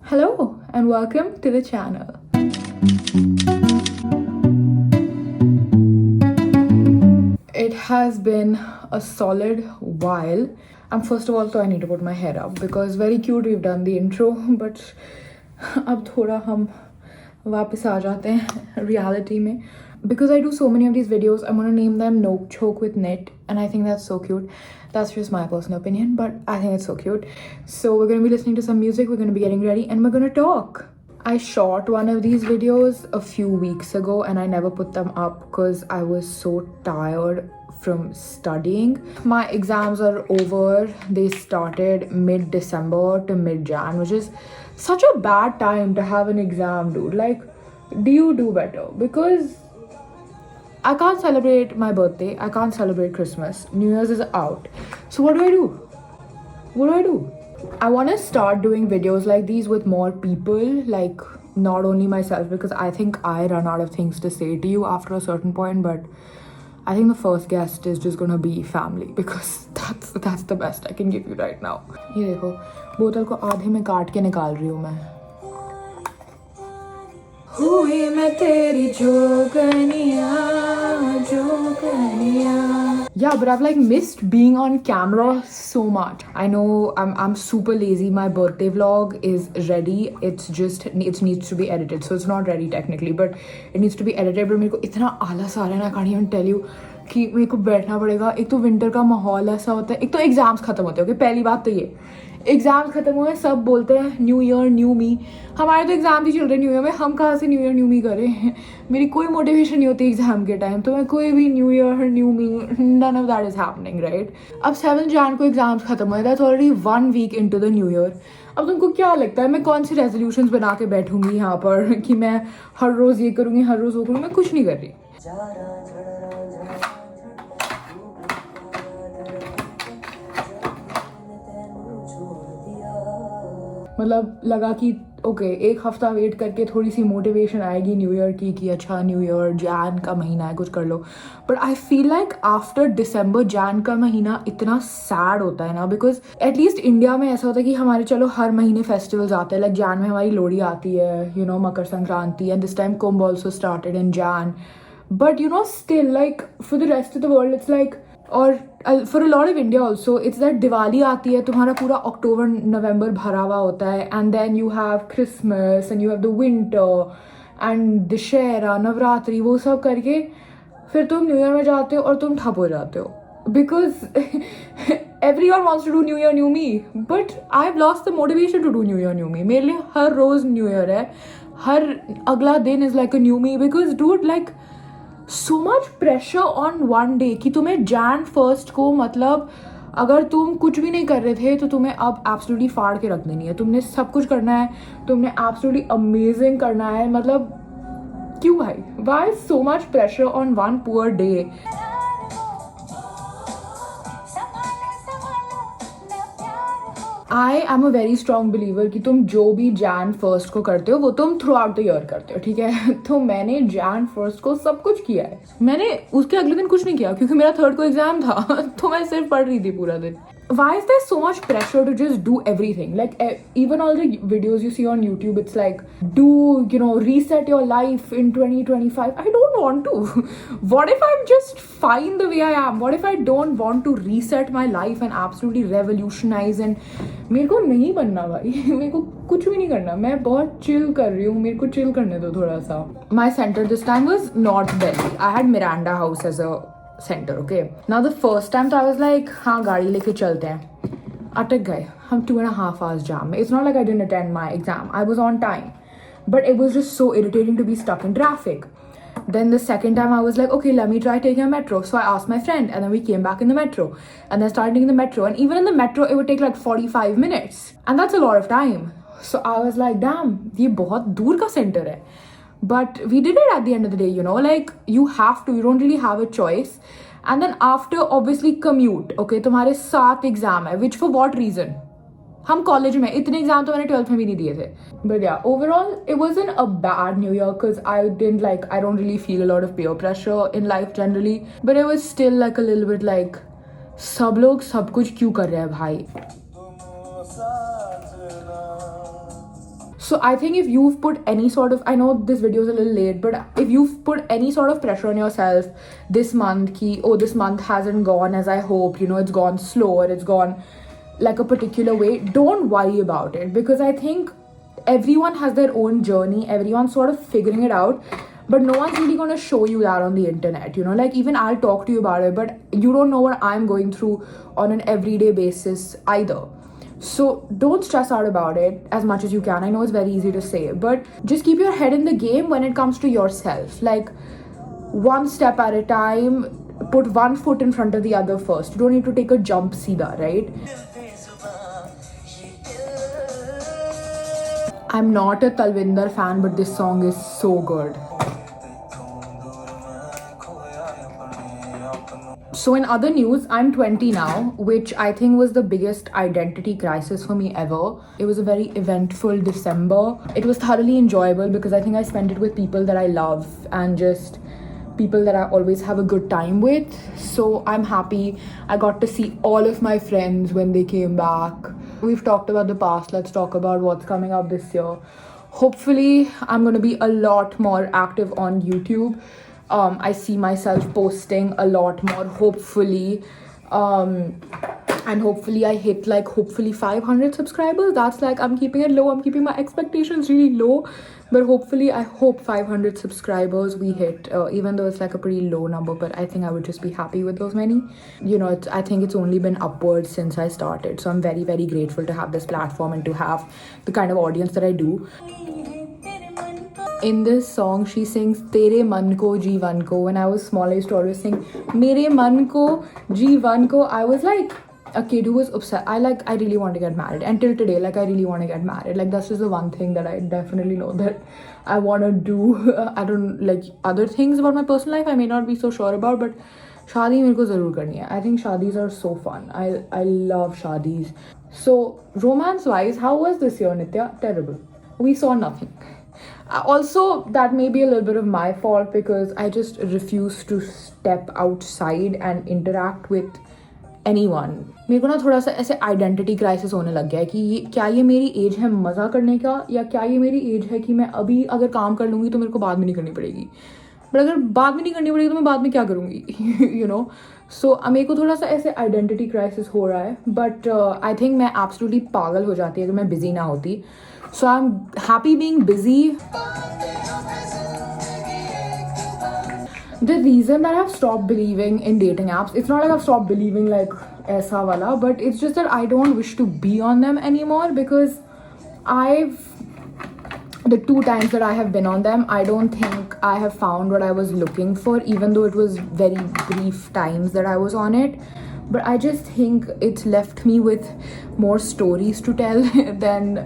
Hello and welcome to the channel. It has been a solid while. And first of all, so I need to put my hair up because very cute we've done the intro, but अब थोड़ा हम वापस आ जाते हैं reality में. Because I do so many of these videos, I'm gonna name them Jhok with Nit, and I think that's so cute. That's just my personal opinion, but I think it's so cute. So we're gonna be listening to some music, we're gonna be getting ready, and we're gonna talk. I shot one of these videos a few weeks ago and I never put them up because I was so tired from studying. My exams are over. They started mid-December to mid-Jan, which is such a bad time to have an exam, dude. Like, do you do better? Because I can't celebrate my birthday. I can't celebrate Christmas. New Year's is out. So what do I do? What do I do? I want to start doing videos like these with more people, like not only myself, because I think I run out of things to say to you after a certain point, but I think the first guest is just gonna be family because that's the best I can give you right now. ये देखो बोतल को आधे में काट के निकाल रही हूँ मैं. हुई मैं तेरी Jogania Jogania. Yeah, but I've like missed being on camera so much. I know I'm super lazy. My birthday vlog is ready. It needs to be edited. So it's not ready technically, but it needs to be edited. But मेरे को इतना आलस आ रहा है ना, I can't even tell you कि मेरे को बैठना पड़ेगा. एक तो विंटर का माहौल ऐसा होता है, एक तो एग्जाम्स खत्म होते हैं. ओके, पहली बात तो ये एग्जाम्स खत्म हुए, सब बोलते हैं न्यू ईयर न्यू मी. हमारे तो एग्जाम ही चल रहे न्यू ईयर में, हम कहाँ से न्यू ईयर न्यू मी करें. मेरी कोई मोटिवेशन नहीं होती एग्जाम के टाइम, तो मैं कोई भी new year new me, none of that is happening, right. अब 7 जैन को एग्जाम्स खत्म हुए, that's already 1 week into the new year. अब तुमको क्या लगता है मैं कौन सी रेजोल्यूशंस बना के बैठूंगी यहाँ पर कि मैं हर रोज़ ये करूँगी, हर रोज़ वो करूँगी? मैं कुछ नहीं कर रही. मतलब लगा कि ओके, एक हफ्ता वेट करके थोड़ी सी मोटिवेशन आएगी न्यू ईयर की कि अच्छा न्यू ईयर, जैन का महीना है, कुछ कर लो. But I feel like after December Jan का महीना इतना सैड होता है ना, बिकॉज एटलीस्ट इंडिया में ऐसा होता है कि हमारे चलो हर महीने फेस्टिवल्स आते हैं. लाइक जैन में हमारी लोहड़ी आती है, you know, Makar Sankranti, and this time Kumbh also started in Jan. But you know still like for the rest of the world it's like, और for a lot of India also it's that Diwali आती है, तुम्हारा पूरा अक्टूबर नवंबर भरा हुआ होता है, and then you have Christmas and you have the winter and Dussehra, Navratri, वो सब करके फिर तुम न्यू ईयर में जाते हो और तुम ठप हो जाते हो. Because everyone wants to do new year new me, but I have lost the motivation to do new year new me. मेरे लिए हर रोज़ न्यू ईयर है, हर अगला दिन is like a new me. Because dude like so much pressure on one day कि तुम्हें Jan 1st को, मतलब अगर तुम कुछ भी नहीं कर रहे थे तो तुम्हें अब एब्सोल्युटली फाड़ के रख देनी है. तुमने सब कुछ करना है, तुमने एब्सोल्युटली अमेजिंग करना है. मतलब क्यों भाई? Why so much pressure on one poor day? I am a very strong believer कि तुम जो भी Jan 1st को करते हो वो तुम थ्रू आउट द ईयर करते हो, ठीक है. तो मैंने Jan 1st को सब कुछ किया है. मैंने उसके अगले दिन कुछ नहीं किया क्योंकि मेरा 3rd को एग्जाम था. तो मैं सिर्फ पढ़ रही थी पूरा दिन. Why is there so much pressure to just do everything? Like even all the videos you see on YouTube, it's like do, you know, reset your life in 2025. I don't want to. What if I'm just fine the way I am? What if I don't want to reset my life and absolutely revolutionize? And मेरे को नहीं बनना भाई. मेरे को कुछ भी नहीं करना. मैं बहुत chill कर रही हूँ. मेरे को chill करने दो थोड़ा सा. My center this time was North Delhi. I had Miranda House as a center. Okay, now the first time तो I was like हाँ गाड़ी लेके चलते हैं. अटक गए हम 2.5 hours jam में. It's not like I didn't attend my exam. I was on time, but it was just so irritating to be stuck in traffic. Then the second time I was like, okay, let me try taking a metro. So I asked my friend, and then we came back in the metro, and then started taking the metro. And even in the metro, it would take like 45 minutes, and that's a lot of time. So I was like, damn, ये बहुत दूर का center है. But we did it at the end of the day, you know, like you have to, you don't really have a choice. And then after, obviously commute. Okay, तुम्हारे 7 exam है, which for what reason? हम college में इतने exam तो मैंने 12th में भी नहीं दिए थे. But yeah, overall it wasn't a bad New Year because I don't really feel a lot of peer pressure in life generally. But it was still like a little bit like सब लोग सब कुछ क्यों कर रहे हैं भाई. So I think if you've put any sort of, I know this video is a little late, but if you've put any sort of pressure on yourself this month, ki, oh, this month hasn't gone as I hoped, you know, it's gone slower, it's gone like a particular way, don't worry about it, because I think everyone has their own journey, everyone's sort of figuring it out, but no one's really going to show you that on the internet, you know, like even I'll talk to you about it, but you don't know what I'm going through on an everyday basis either. So don't stress out about it as much as you can. I know it's very easy to say, but just keep your head in the game when it comes to yourself. Like, one step at a time, put one foot in front of the other first. You don't need to take a jump seedha, right? I'm not a Talvinder fan, but this song is so good. So in other news, I'm 20 now, which I think was the biggest identity crisis for me ever. It was a very eventful December. It was thoroughly enjoyable because I think I spent it with people that I love and just people that I always have a good time with. So I'm happy. I got to see all of my friends when they came back. We've talked about the past. Let's talk about what's coming up this year. Hopefully, I'm going to be a lot more active on YouTube. I see myself posting a lot more, hopefully. And hopefully I hit like 500 subscribers. That's like, I'm keeping it low. I'm keeping my expectations really low. But hopefully I hope 500 subscribers we hit, even though it's like a pretty low number, but I think I would just be happy with those many. You know, I think it's only been upwards since I started. So I'm very, very grateful to have this platform and to have the kind of audience that I do. In this song, she sings Tere man ko jeevan ko. When I was small, I used to always sing Mere man ko jeevan ko. I was like a kid who was upset. I really want to get married. Until today, like I really want to get married. Like that's just the one thing that I definitely know that I want to do. I don't like other things about my personal life I may not be so sure about, but shadi mere ko zarur karni hai. I think shadis are so fun. I love shadis. So romance wise, how was this year, Nitya? Terrible. We saw nothing. Also, that may be a little bit of my fault because I just refuse to step outside and interact with anyone. मेरे को ना थोड़ा सा ऐसे identity crisis होने लग गया है कि क्या ये मेरी एज है मज़ा करने का, या क्या ये मेरी एज है कि मैं अभी अगर काम कर लूँगी तो मेरे को बाद में नहीं करनी पड़ेगी, बट अगर बाद में नहीं करनी पड़ेगी तो मैं बाद में क्या करूँगी, यू नो. सो मेरे को थोड़ा सा ऐसे आइडेंटिटी क्राइसिस हो रहा है, बट आई थिंक मैं एब्सोल्युटली पागल हो जाती अगर मैं बिजी ना होती. So I'm happy being busy. The reason that I've stopped believing in dating apps, it's not like I've stopped believing like aisa wala, but it's just that I don't wish to be on them anymore because the 2 times that I have been on them, I don't think I have found what I was looking for, even though it was very brief times that I was on it. But I just think it's left me with more stories to tell than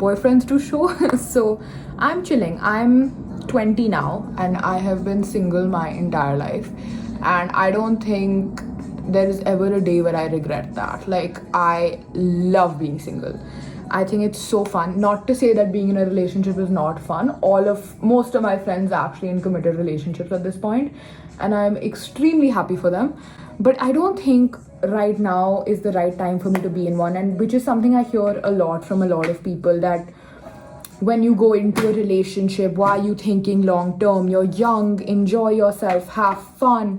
boyfriends to show. So I'm chilling. I'm 20 now and I have been single my entire life. And I don't think there is ever a day where I regret that. Like, I love being single. I think it's so fun. Not to say that being in a relationship is not fun. Most of my friends are actually in committed relationships at this point, and I'm extremely happy for them. But I don't think right now is the right time for me to be in one, and which is something I hear a lot from a lot of people, that when you go into a relationship, why are you thinking long term? You're young, enjoy yourself, have fun.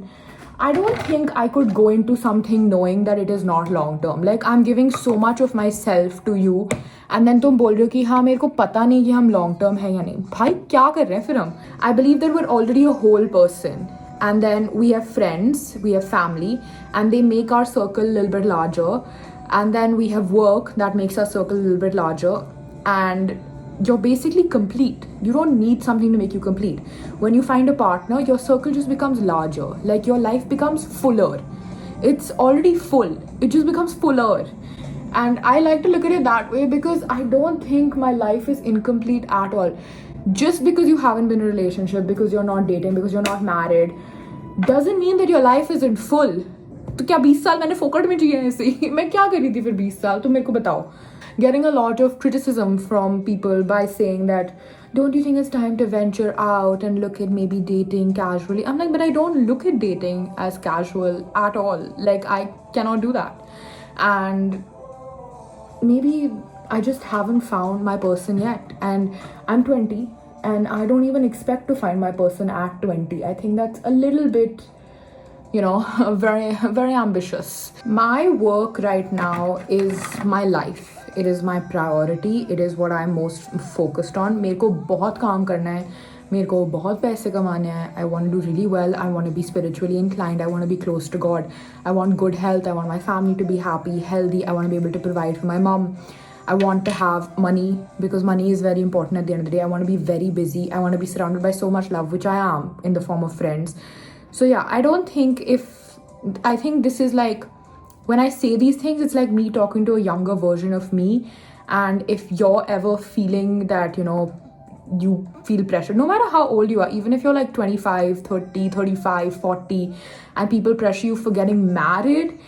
I don't think I could go into something knowing that it is not long term. Like, I'm giving so much of myself to you and then तुम बोल रहे हो कि हाँ मेरे को पता नहीं कि हम long term है या नहीं. भाई क्या कर रहे हैं फिर हम? I believe that we're already a whole person, and then we have friends, we have family, and they make our circle a little bit larger, and then we have work that makes our circle a little bit larger, and you're basically complete. You don't need something to make you complete. When you find a partner, your circle just becomes larger. Like, your life becomes fuller. It's already full. It just becomes fuller. And I like to look at it that way because I don't think my life is incomplete at all. Just because you haven't been in a relationship, because you're not dating, because you're not married, doesn't mean that your life isn't full. तो क्या 20 साल मैंने फोकट में जिए ऐसे ही? मैं क्या कर रही थी फिर 20 साल? तुम मेरे को बताओ. Getting a lot of criticism from people by saying that, don't you think it's time to venture out and look at maybe dating casually? I'm like, but I don't look at dating as casual at all. Like, I cannot do that. And maybe I just haven't found my person yet. And I'm 20 and I don't even expect to find my person at 20. I think that's a little bit, very, very ambitious. My work right now is my life. It is my priority. It is what I'm most focused on. मेरे को बहुत काम करना है. मेरे को बहुत पैसे कमाने हैं. I want to do really well. I want to be spiritually inclined. I want to be close to God. I want good health. I want my family to be happy, healthy. I want to be able to provide for my mom. I want to have money because money is very important at the end of the day. I want to be very busy. I want to be surrounded by so much love, which I am in the form of friends. So yeah, I think this is like, when I say these things, it's like me talking to a younger version of me. And if you're ever feeling that, you feel pressure, no matter how old you are, even if you're like 25, 30, 35, 40, and people pressure you for getting married,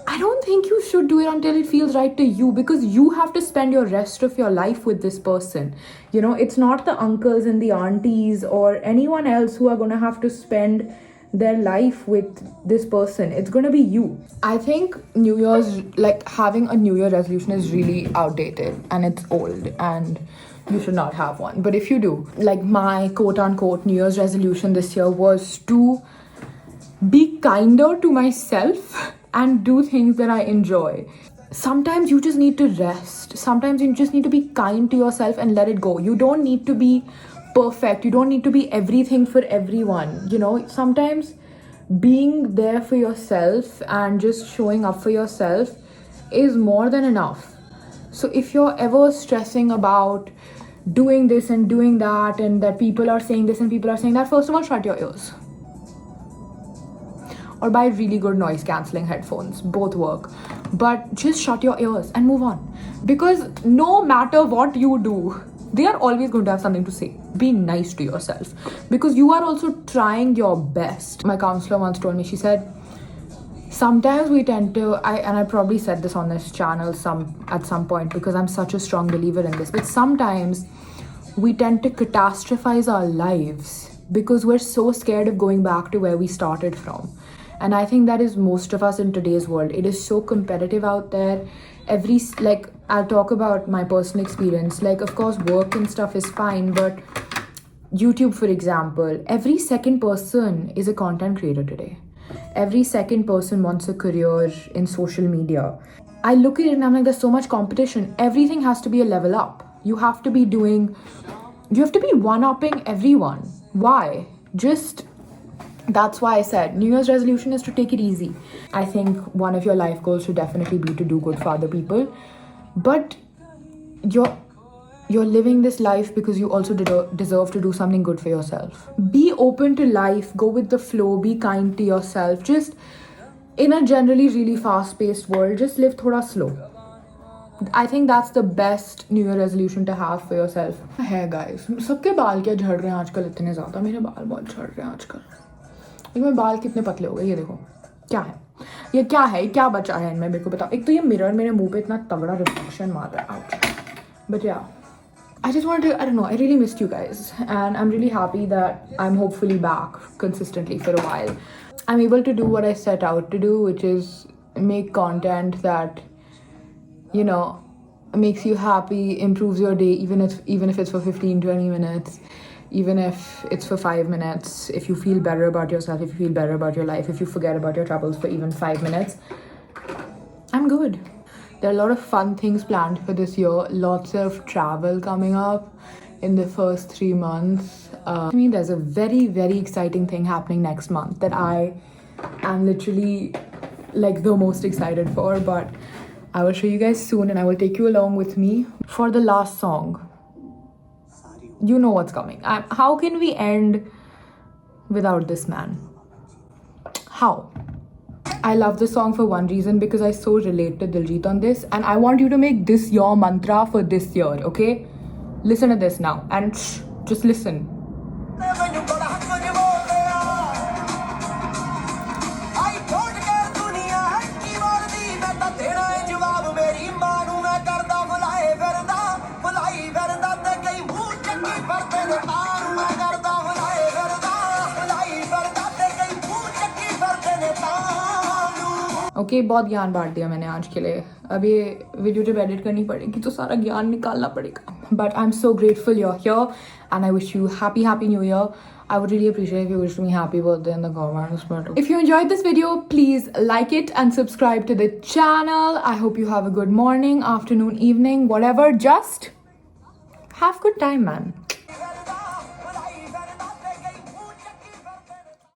I don't think you should do it until it feels right to you, because you have to spend your rest of your life with this person. It's not the uncles and the aunties or anyone else who are going to have to spend their life with this person. It's going to be you. I think New Year's, like having a New Year resolution is really outdated and it's old and you should not have one. But if you do, like my quote unquote New Year's resolution this year was to be kinder to myself and do things that I enjoy. Sometimes you just need to rest. Sometimes you just need to be kind to yourself and let it go. You don't need to be perfect. You don't need to be everything for everyone. Sometimes being there for yourself and just showing up for yourself is more than enough. So if you're ever stressing about doing this and doing that, and that people are saying this and people are saying that, first of all, shut your ears. Or buy really good noise cancelling headphones. Both work. But just shut your ears and move on. Because no matter what you do, they are always going to have something to say. Be nice to yourself. Because you are also trying your best. My counselor once told me, she said, sometimes we tend to, and I probably said this on this channel at some point because I'm such a strong believer in this, but sometimes we tend to catastrophize our lives because we're so scared of going back to where we started from. And I think that is most of us in today's world. It is so competitive out there. I'll talk about my personal experience. Of course, work and stuff is fine, but YouTube, for example, every second person is a content creator today. Every second person wants a career in social media. I look at it and I'm like, there's so much competition. Everything has to be a level up. You have to be one-upping everyone. Why? That's why I said New Year's resolution is to take it easy. I think one of your life goals should definitely be to do good for other people. But you're living this life because you also deserve to do something good for yourself. Be open to life, go with the flow, be kind to yourself. Just in a generally really fast-paced world, just live thoda slow. I think that's the best New Year resolution to have for yourself. Hey guys, सबके बाल क्या झड़ रहे हैं आजकल इतने ज़्यादा? मेरे बाल बहुत झड़ रहे हैं आजकल. मेरे बाल कितने पतले हो गए, ये देखो. क्या है ये, क्या बचा है इनमें, मेरे को बताओ. एक तो ये मिरर मेरे मुंह पे इतना तगड़ा रिफ्लेक्शन मार रहा है. But yeah, I just wanted to, I don't know, I really missed you guys. And I'm really happy that I'm hopefully back consistently for a while. I'm able to do what I set out to do, which is make content that, makes you happy, improves your day, even if it's for 15-20 minutes, even if it's for 5 minutes. If you feel better about yourself, if you feel better about your life, if you forget about your troubles for even 5 minutes, I'm good. There are a lot of fun things planned for this year. Lots of travel coming up in the first 3 months. There's a very, very exciting thing happening next month that I am literally the most excited for. But I will show you guys soon and I will take you along with me for the last song. You know what's coming. How can we end without this man? How? I love this song for one reason, because I so relate to Diljit on this, and I want you to make this your mantra for this year, okay? Listen to this now and just listen. Okay बहुत ज्ञान बांट दिया मैंने आज के लिए. अब ये वीडियो जब एडिट करनी पड़ेगी तो सारा ज्ञान निकालना पड़ेगा. But I am so grateful you're here and I wish you happy new year. I would really appreciate if you wish me happy birthday in the comments. But if you enjoyed this video, please like it and subscribe to the channel. I hope you have a good morning, afternoon, evening, whatever. Just have good time, man.